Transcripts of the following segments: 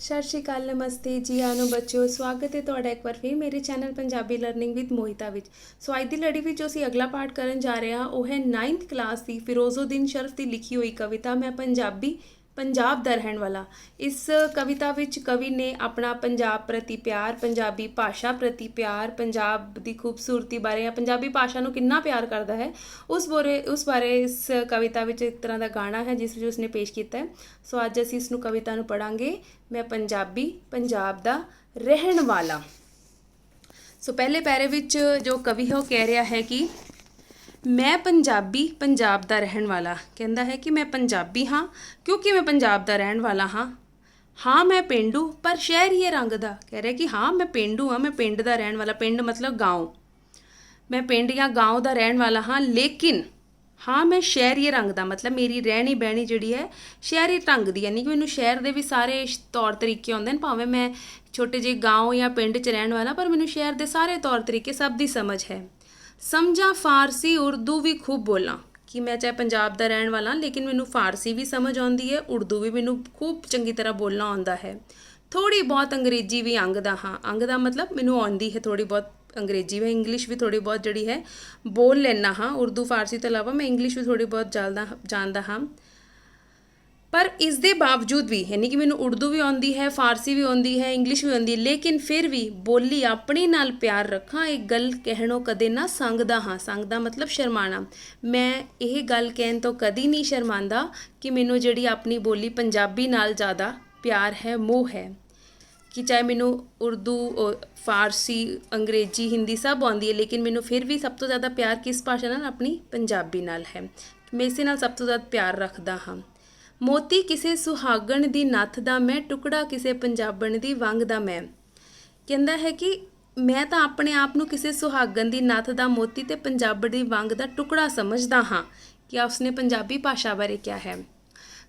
ਸਤਿ ਸ਼੍ਰੀ ਅਕਾਲ, ਨਮਸਤੇ ਜੀ ਆਨੋ ਬੱਚਿਓ। ਸਵਾਗਤ ਹੈ ਤੁਹਾਡਾ ਇੱਕ ਵਾਰ ਫਿਰ ਮੇਰੇ channel Punjabi learning with Mohita ਵਿੱਚ। ਸੋ ਅੱਜ ਦੀ ਲੜੀ ਵਿੱਚ ਅਸੀਂ ਅਗਲਾ ਪਾਠ ਕਰਨ ਜਾ ਰਹੇ ਹਾਂ। ਉਹ ਹੈ 9th ਕਲਾਸ ਦੀ ਫਿਰੋਜ਼ੁਦੀਨ ਸ਼ਰਫ ਦੀ ਲਿਖੀ ਹੋਈ ਕਵਿਤਾ ਮੈਂ ਪੰਜਾਬੀ, ਪੰਜਾਬ ਦਾ ਰਹਿਣ ਵਾਲਾ। ਇਸ ਕਵਿਤਾ ਵਿੱਚ ਕਵੀ ਨੇ ਆਪਣਾ ਪੰਜਾਬ ਪ੍ਰਤੀ ਪਿਆਰ, ਪੰਜਾਬੀ ਭਾਸ਼ਾ ਪ੍ਰਤੀ ਪਿਆਰ, ਪੰਜਾਬ ਦੀ ਖੂਬਸੂਰਤੀ ਬਾਰੇ ਜਾਂ ਪੰਜਾਬੀ ਭਾਸ਼ਾ ਨੂੰ ਕਿੰਨਾ ਪਿਆਰ ਕਰਦਾ ਹੈ ਉਸ ਬਾਰੇ ਇਸ ਕਵਿਤਾ ਵਿੱਚ ਇੱਕ ਤਰ੍ਹਾਂ ਦਾ ਗਾਣਾ ਹੈ ਜਿਸ ਵਿੱਚ ਉਸਨੇ ਪੇਸ਼ ਕੀਤਾ ਹੈ। ਸੋ ਅੱਜ ਅਸੀਂ ਇਸ ਨੂੰ ਕਵਿਤਾ ਨੂੰ ਪੜ੍ਹਾਂਗੇ। ਮੈਂ ਪੰਜਾਬੀ, ਪੰਜਾਬ ਦਾ ਰਹਿਣ ਵਾਲਾ। ਸੋ ਪਹਿਲੇ ਪੈਰੇ ਵਿੱਚ ਜੋ ਕਵੀ ਹੈ ਉਹ ਕਹਿ ਰਿਹਾ ਹੈ ਕਿ ਮੈਂ ਪੰਜਾਬੀ, ਪੰਜਾਬ ਦਾ ਰਹਿਣ ਵਾਲਾ। ਕਹਿੰਦਾ ਹੈ ਕਿ ਮੈਂ ਪੰਜਾਬੀ ਹਾਂ ਕਿਉਂਕਿ ਮੈਂ ਪੰਜਾਬ ਦਾ ਰਹਿਣ ਵਾਲਾ ਹਾਂ। ਹਾਂ ਮੈਂ ਪੇਂਡੂ ਪਰ ਸ਼ਹਿਰੀਏ ਰੰਗ ਦਾ। ਕਹਿ ਰਿਹਾ ਕਿ ਹਾਂ ਮੈਂ ਪੇਂਡੂ ਹਾਂ, ਮੈਂ ਪਿੰਡ ਦਾ ਰਹਿਣ ਵਾਲਾ। ਪਿੰਡ ਮਤਲਬ ਗਾਉਂ। ਮੈਂ ਪਿੰਡ ਜਾਂ ਗਾਉਂ ਦਾ ਰਹਿਣ ਵਾਲਾ ਹਾਂ, ਲੇਕਿਨ ਹਾਂ ਮੈਂ ਸ਼ਹਿਰੀਏ ਰੰਗ ਦਾ, ਮਤਲਬ ਮੇਰੀ ਰਹਿਣੀ ਬਹਿਣੀ ਜਿਹੜੀ ਹੈ ਸ਼ਹਿਰੀ ਢੰਗ ਦੀ। ਯਾਨੀ ਕਿ ਮੈਨੂੰ ਸ਼ਹਿਰ ਦੇ ਵੀ ਸਾਰੇ ਤੌਰ ਤਰੀਕੇ ਆਉਂਦੇ ਨੇ, ਭਾਵੇਂ ਮੈਂ ਛੋਟੇ ਜਿਹੇ ਗਾਉਂ ਜਾਂ ਪਿੰਡ 'ਚ ਰਹਿਣ ਵਾਲਾ, ਪਰ ਮੈਨੂੰ ਸ਼ਹਿਰ ਦੇ ਸਾਰੇ ਤੌਰ ਤਰੀਕੇ ਸਭ ਦੀ ਸਮਝ ਹੈ। ਸਮਝਾਂ ਫਾਰਸੀ ਉਰਦੂ ਵੀ ਖੂਬ ਬੋਲਾਂ। ਕਿ ਮੈਂ ਚਾਹੇ ਪੰਜਾਬ ਦਾ ਰਹਿਣ ਵਾਲਾ ਲੇਕਿਨ ਮੈਨੂੰ ਫਾਰਸੀ ਵੀ ਸਮਝ ਆਉਂਦੀ ਹੈ, ਉਰਦੂ ਵੀ ਮੈਨੂੰ ਖੂਬ ਚੰਗੀ ਤਰ੍ਹਾਂ ਬੋਲਣਾ ਆਉਂਦਾ ਹੈ। ਥੋੜ੍ਹੀ ਬਹੁਤ ਅੰਗਰੇਜ਼ੀ ਵੀ ਅੰਗਦਾ ਹਾਂ। ਅੰਗ ਦਾ ਮਤਲਬ ਮੈਨੂੰ ਆਉਂਦੀ ਹੈ ਥੋੜ੍ਹੀ ਬਹੁਤ ਅੰਗਰੇਜ਼ੀ ਵੀ, ਇੰਗਲਿਸ਼ ਵੀ ਥੋੜ੍ਹੀ ਬਹੁਤ ਜਿਹੜੀ ਹੈ ਬੋਲ ਲੈਂਦਾ ਹਾਂ। ਉਰਦੂ ਫਾਰਸੀ ਤੋਂ ਇਲਾਵਾ ਮੈਂ ਇੰਗਲਿਸ਼ ਵੀ ਥੋੜ੍ਹੀ ਬਹੁਤ ਜਾਣਦਾ ਹਾਂ। ਪਰ ਇਸ ਦੇ ਬਾਵਜੂਦ ਵੀ, ਯਾਨੀ ਕਿ ਮੈਨੂੰ ਉਰਦੂ ਵੀ ਆਉਂਦੀ ਹੈ, ਫਾਰਸੀ ਵੀ ਆਉਂਦੀ ਹੈ, ਇੰਗਲਿਸ਼ ਵੀ ਆਉਂਦੀ ਹੈ, ਲੇਕਿਨ ਫਿਰ ਵੀ ਬੋਲੀ ਆਪਣੀ ਨਾਲ ਪਿਆਰ ਰੱਖਾਂ ਇਹ ਗੱਲ ਕਹਿਣੋਂ ਕਦੇ ਨਾ ਸੰਗਦਾ ਹਾਂ। ਸੰਗਦਾ ਮਤਲਬ ਸ਼ਰਮਾਣਾ। ਮੈਂ ਇਹ ਗੱਲ ਕਹਿਣ ਤੋਂ ਕਦੀ ਨਹੀਂ ਸ਼ਰਮਾਂਦਾ ਕਿ ਮੈਨੂੰ ਜਿਹੜੀ ਆਪਣੀ ਬੋਲੀ ਪੰਜਾਬੀ ਨਾਲ ਜ਼ਿਆਦਾ ਪਿਆਰ ਹੈ, ਮੋਹ ਹੈ। ਕਿ ਚਾਹੇ ਮੈਨੂੰ ਉਰਦੂ, ਫਾਰਸੀ, ਅੰਗਰੇਜ਼ੀ, ਹਿੰਦੀ ਸਭ ਆਉਂਦੀ ਹੈ, ਲੇਕਿਨ ਮੈਨੂੰ ਫਿਰ ਵੀ ਸਭ ਤੋਂ ਜ਼ਿਆਦਾ ਪਿਆਰ ਕਿਸ ਭਾਸ਼ਾ ਨਾਲ? ਆਪਣੀ ਪੰਜਾਬੀ ਨਾਲ ਹੈ। ਮੈਂ ਇਸੇ ਨਾਲ ਸਭ ਤੋਂ ਜ਼ਿਆਦਾ ਪਿਆਰ ਰੱਖਦਾ ਹਾਂ। ਮੋਤੀ ਕਿਸੇ ਸੁਹਾਗਣ ਦੀ ਨੱਥ ਦਾ ਮੈਂ, ਟੁਕੜਾ ਕਿਸੇ ਪੰਜਾਬਣ ਦੀ ਵੰਗ ਦਾ ਮੈਂ। ਕਹਿੰਦਾ ਹੈ ਕਿ ਮੈਂ ਤਾਂ ਆਪਣੇ ਆਪ ਨੂੰ ਕਿਸੇ ਸੁਹਾਗਣ ਦੀ ਨੱਥ ਦਾ ਮੋਤੀ ਤੇ ਪੰਜਾਬਣ ਦੀ ਵੰਗ ਦਾ ਟੁਕੜਾ ਸਮਝਦਾ ਹਾਂ। ਕਿ ਉਸਨੇ ਪੰਜਾਬੀ ਭਾਸ਼ਾ ਬਾਰੇ ਕਿਹਾ ਹੈ।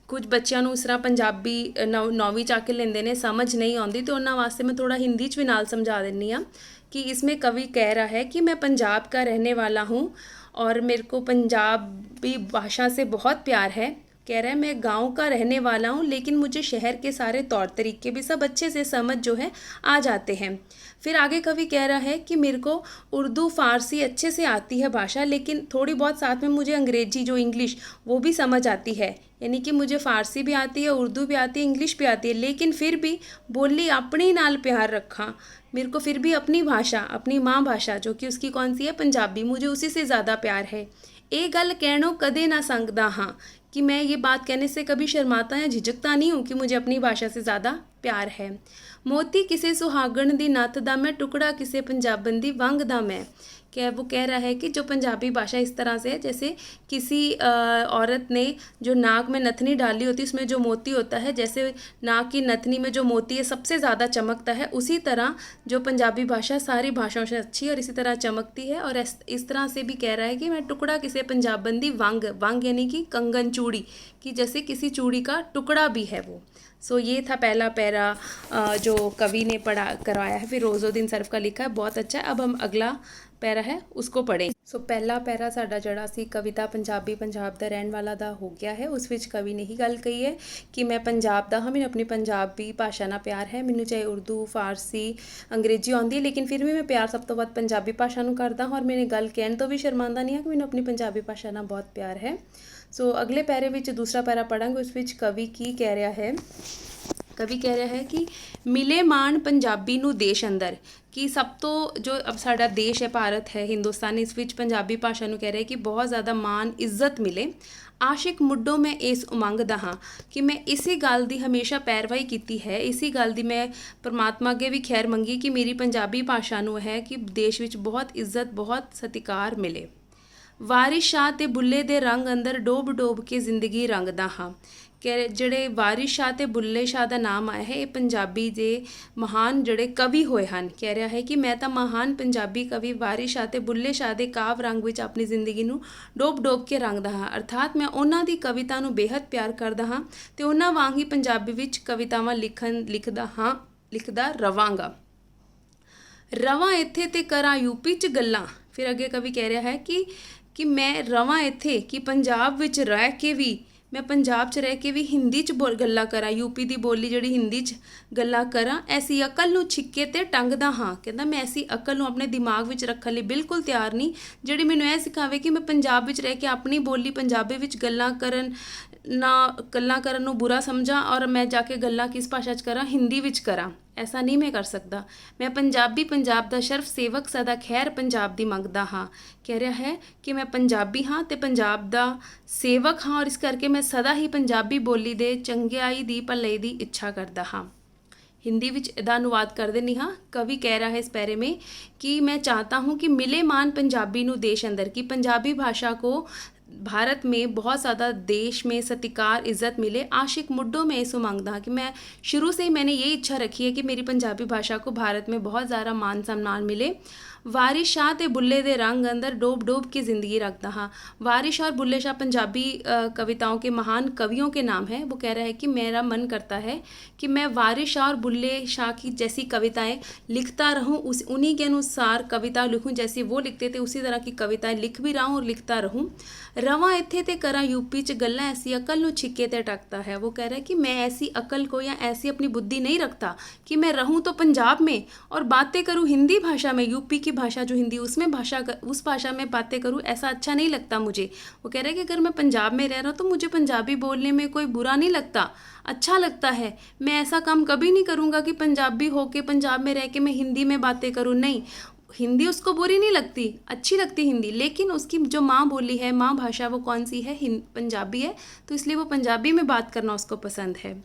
ਕੁਝ ਬੱਚਿਆਂ ਨੂੰ ਇਸ ਤਰ੍ਹਾਂ ਪੰਜਾਬੀ 9ਵੀਂ 'ਚ ਆ ਕੇ ਲੈਂਦੇ ਨੇ, ਸਮਝ ਨਹੀਂ ਆਉਂਦੀ, तो ਉਹਨਾਂ ਵਾਸਤੇ मैं थोड़ा हिंदी 'ਚ भी नाल समझा देनी हाँ। कि इसमें कवि कह रहा है कि मैं पंजाब का रहने वाला हूँ और मेरे को पंजाबी भाषा से बहुत प्यार है। कह रहा है मैं गांव का रहने वाला हूँ लेकिन मुझे शहर के सारे तौर तरीके भी सब अच्छे से समझ जो है आ जाते हैं। फिर आगे कवि कह रहा है कि मेरे को उर्दू फ़ारसी अच्छे से आती है भाषा, लेकिन थोड़ी बहुत साथ में मुझे अंग्रेज़ी जो इंग्लिश वो भी समझ आती है। यानी कि मुझे फ़ारसी भी आती है, उर्दू भी आती है, इंग्लिश भी आती है, लेकिन फिर भी बोली अपनी नाल प्यार रखा। मेरे को फिर भी अपनी भाषा, अपनी माँ भाषा जो कि उसकी कौन सी है? पंजाबी, मुझे उसी से ज़्यादा प्यार है। ये गल कहणों कदे ना संगदा हाँ। कि मैं ये बात कहने से कभी शर्माता या झिझकता नहीं हूँ कि मुझे अपनी भाषा से ज़्यादा प्यार है। मोती किसे सुहागण दी नत्थ दा मैं, टुकड़ा किसे पंजाबन दी वंग दा मैं। क्या वो कह रहा है कि जो पंजाबी भाषा इस तरह से है जैसे किसी औरत ने जो नाक में नथनी डाली होती है उसमें जो मोती होता है, जैसे नाक की नथनी में जो मोती है सबसे ज़्यादा चमकता है, उसी तरह जो पंजाबी भाषा सारी भाषाओं से अच्छी है और इसी तरह चमकती है। और इस तरह से भी कह रहा है कि मैं टुकड़ा किसे पंजाबन दी वंग, वंग यानी कि कंगन, चूड़ी, कि जैसे किसी चूड़ी का टुकड़ा भी है वो। सो ये था पहला पैरा जो कवि ने पढ़ा करवाया है, फिरोज़ुद्दीन सरफ का लिखा है, बहुत अच्छा है। अब हम अगला पैरा है उसको पढ़ें। सो पहला पैरा साडा जड़ा सी कविता पंजाबी, पंजाब दा रहण वाला दा हो गया है। उस विच कवि ने ही गल कही है कि मैं पंजाब दा हाँ, मैनूं अपनी पंजाबी भाषा नाल प्यार है। मैनूं चाहे उर्दू, फारसी, अंग्रेजी आउंदी है, लेकिन फिर भी मैं प्यार सब तो वध पंजाबी भाषा नूं करदा और मैंने गल कहण तो भी शर्मांदा नहीं है कि मैनूं अपनी पंजाबी भाषा नाल बहुत प्यार है। सो अगले पैरे विच दूसरा पैरा पढ़ांगे। उस विच कवि की कह रहा है? कवि कह रहा है कि मिले मान पंजाबी नूं देश अंदर। कि सब तो जो अब साडा देश है, भारत है, हिंदुस्तान, इस विच पंजाबी भाषा नूं कह रहे हैं कि बहुत ज़्यादा मान इज्जत मिले। आशिक मुड्डों मैं इस उमंग दा हाँ। कि मैं इसी गल दी हमेशा पैरवाई कीती है, इसी गल दी मैं परमात्मा अगे भी खैर मंगी कि मेरी पंजाबी भाषा नूं है कि देश विच बहुत इज्जत, बहुत सत्कार मिले। वारिस शाह ते बुल्ले दे रंग अंदर डोब डोब के जिंदगी रंगदा हाँ। कि ਜਿਹੜੇ ਵਾਰਿਸ ਸ਼ਾਹ ਤੇ ਬੁੱਲੇ ਸ਼ਾਹ ਦਾ ਨਾਮ ਆਇਆ ਹੈ, ਇਹ ਪੰਜਾਬੀ ਦੇ ਮਹਾਨ ਜਿਹੜੇ ਕਵੀ ਹੋਏ ਹਨ। ਕਹਿ ਰਿਹਾ ਹੈ ਕਿ ਮੈਂ ਤਾਂ ਮਹਾਨ ਪੰਜਾਬੀ ਕਵੀ ਵਾਰਿਸ ਸ਼ਾਹ ਤੇ ਬੁੱਲੇ ਸ਼ਾਹ ਦੇ ਕਾਵ ਰੰਗ ਵਿੱਚ ਆਪਣੀ ਜ਼ਿੰਦਗੀ ਨੂੰ ਡੋਬ ਡੋਬ ਕੇ ਰੰਗਦਾ ਹਾਂ। ਅਰਥਾਤ ਮੈਂ ਉਹਨਾਂ ਦੀ ਕਵਿਤਾ ਨੂੰ ਬੇਹੱਦ ਪਿਆਰ ਕਰਦਾ ਹਾਂ ਤੇ ਉਹਨਾਂ ਵਾਂਗ ਹੀ ਪੰਜਾਬੀ ਵਿੱਚ ਕਵਿਤਾਵਾਂ ਲਿਖਦਾ ਰਵਾਂਗਾ। ਰਵਾਂ ਇੱਥੇ ਤੇ ਕਰਾਂ यूपी 'ਚ ਗੱਲਾਂ। ਫਿਰ ਅੱਗੇ ਕਵੀ ਕਹਿ ਰਿਹਾ ਹੈ ਕਿ ਮੈਂ ਰਵਾਂ ਇੱਥੇ, ਕਿ ਪੰਜਾਬ ਵਿੱਚ ਰਹਿ ਕੇ ਵੀ मैं पंजाब 'ਚ ਰਹਿ ਕੇ ਵੀ ਹਿੰਦੀ 'ਚ ਗੱਲਾਂ ਕਰਾਂ, ਯੂਪੀ ਦੀ ਬੋਲੀ ਜਿਹੜੀ ਹਿੰਦੀ 'ਚ ਗੱਲਾਂ ਕਰਾਂ, ਐਸੀ ਅਕਲ ਨੂੰ ਛਿੱਕੇ 'ਤੇ ਟੰਗਦਾ ਹਾਂ। ਕਹਿੰਦਾ ਮੈਂ ਐਸੀ ਅਕਲ ਨੂੰ ਆਪਣੇ ਦਿਮਾਗ ਵਿੱਚ ਰੱਖਣ ਲਈ ਬਿਲਕੁਲ ਤਿਆਰ ਨਹੀਂ ਜਿਹੜੀ ਮੈਨੂੰ ਇਹ ਸਿਖਾਵੇ ਕਿ ਮੈਂ ਪੰਜਾਬ ਵਿੱਚ ਰਹਿ ਕੇ ਆਪਣੀ ਬੋਲੀ ਪੰਜਾਬੀ ਵਿੱਚ ਗੱਲਾਂ ਕਰਨ ਨੂੰ ਬੁਰਾ ਸਮਝਾਂ ਔਰ ਮੈਂ ਜਾ ਕੇ ਗੱਲਾਂ ਕਿਸ ਭਾਸ਼ਾ 'ਚ ਕਰਾਂ, ਹਿੰਦੀ ਵਿੱਚ ਕਰਾਂ। ਐਸਾ ਨਹੀਂ ਮੈਂ ਕਰ ਸਕਦਾ। ਮੈਂ ਪੰਜਾਬੀ ਪੰਜਾਬ ਦਾ ਸ਼ਰਫ ਸੇਵਕ ਸਦਾ ਖੈਰ ਪੰਜਾਬ ਦੀ ਮੰਗਦਾ ਹਾਂ। ਕਹਿ ਰਿਹਾ ਹੈ ਕਿ ਮੈਂ ਪੰਜਾਬੀ ਹਾਂ ਅਤੇ ਪੰਜਾਬ ਦਾ ਸੇਵਕ ਹਾਂ ਔਰ ਇਸ ਕਰਕੇ ਮੈਂ ਸਦਾ ਹੀ ਪੰਜਾਬੀ ਬੋਲੀ ਦੇ ਚੰਗਿਆਈ ਦੀ ਭਲਾਈ ਦੀ ਇੱਛਾ ਕਰਦਾ ਹਾਂ। हिंदी विच इहदा अनुवाद कर देनी हाँ। कवि कह रहा है इस पैरे में कि मैं चाहता हूँ कि मिले मान पंजाबी नू देश अंदर, की पंजाबी भाषा को भारत में बहुत ज़्यादा देश में सत्कार इज़्ज़त मिले। आशिक मुड्डों में इस मांगदा कि मैं शुरू से ही मैंने ये इच्छा रखी है कि मेरी पंजाबी भाषा को भारत में बहुत ज़्यादा मान सम्मान मिले। वारिश शाह ते बुल्ले दे रंग अंदर डोब डोब की ज़िंदगी रखता हाँ। वारिश और बुल्ले शाह पंजाबी कविताओं के महान कवियों के नाम हैं। वो कह रहा है कि मेरा मन करता है कि मैं वारिश शाह और बुल्ले शाह की जैसी कविताएं लिखता रहूं, उन्हीं के अनुसार कविता लिखूं, जैसी वो लिखते थे उसी तरह की कविताएं लिख भी रहा हूँ और लिखता रहूं। रवां इत्थे ते करा यूपी च गल्लां, ऐसी अकल नू छिक्के ते टकता है। वो कह रहा है कि मैं ऐसी अकल को या ऐसी अपनी बुद्धि नहीं रखता कि मैं रहूं तो पंजाब में और बातें करूं हिंदी भाषा में, यूपी की भाषा जो हिंदी उसमें उस भाषा में बातें करूं, ऐसा अच्छा नहीं लगता मुझे। वो कह रहा है कि अगर मैं पंजाब में रह रहा हूँ तो मुझे पंजाबी बोलने में कोई बुरा नहीं लगता, अच्छा लगता है। मैं ऐसा काम कभी नहीं करूँगा कि पंजाबी होके पंजाब में रह के मैं हिंदी में बातें करूँ, नहीं। हिंदी उसको बुरी नहीं लगती, अच्छी लगती हिंदी, लेकिन उसकी जो माँ बोली है, माँ भाषा वो कौन सी है, पंजाबी है, तो इसलिए वो पंजाबी में बात करना उसको पसंद है।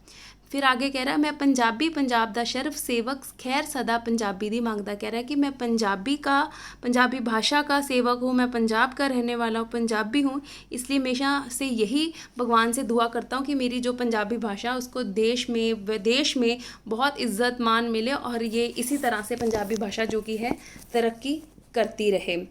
फिर आगे कह रहा है मैं पंजाबी पंजाब दा शर्फ सेवक खैर सदा पंजाबी दी मांगदा। कह रहा है कि मैं पंजाबी भाषा का सेवक हूँ, मैं पंजाब का रहने वाला हूँ, पंजाबी हूँ, इसलिए हमेशा से यही भगवान से दुआ करता हूँ कि मेरी जो पंजाबी भाषा उसको देश में विदेश में बहुत इज़्ज़त मान मिले और ये इसी तरह से पंजाबी भाषा जो कि है तरक्की करती रहे।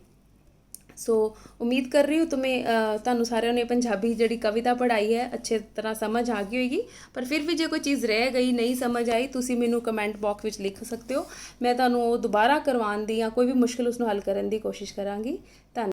सो उम्मीद कर रही हूँ तुम्हें ਤੁਹਾਨੂੰ ਸਾਰਿਆਂ ਨੇ पंजाबी ਜਿਹੜੀ कविता पढ़ाई है अच्छे तरह समझ आ गई होगी। पर फिर भी जो कोई चीज़ रह गई नहीं समझ आई ਤੁਸੀਂ ਮੈਨੂੰ कमेंट बॉक्स ਵਿੱਚ लिख सकते हो। मैं ਤੁਹਾਨੂੰ ਉਹ ਦੁਬਾਰਾ ਕਰਵਾਉਣ ਦੀ ਜਾਂ ਕੋਈ ਵੀ ਮੁਸ਼ਕਿਲ ਉਸ ਨੂੰ ਹੱਲ ਕਰਨ ਦੀ ਕੋਸ਼ਿਸ਼ ਕਰਾਂਗੀ। ਧੰਨਵਾਦ।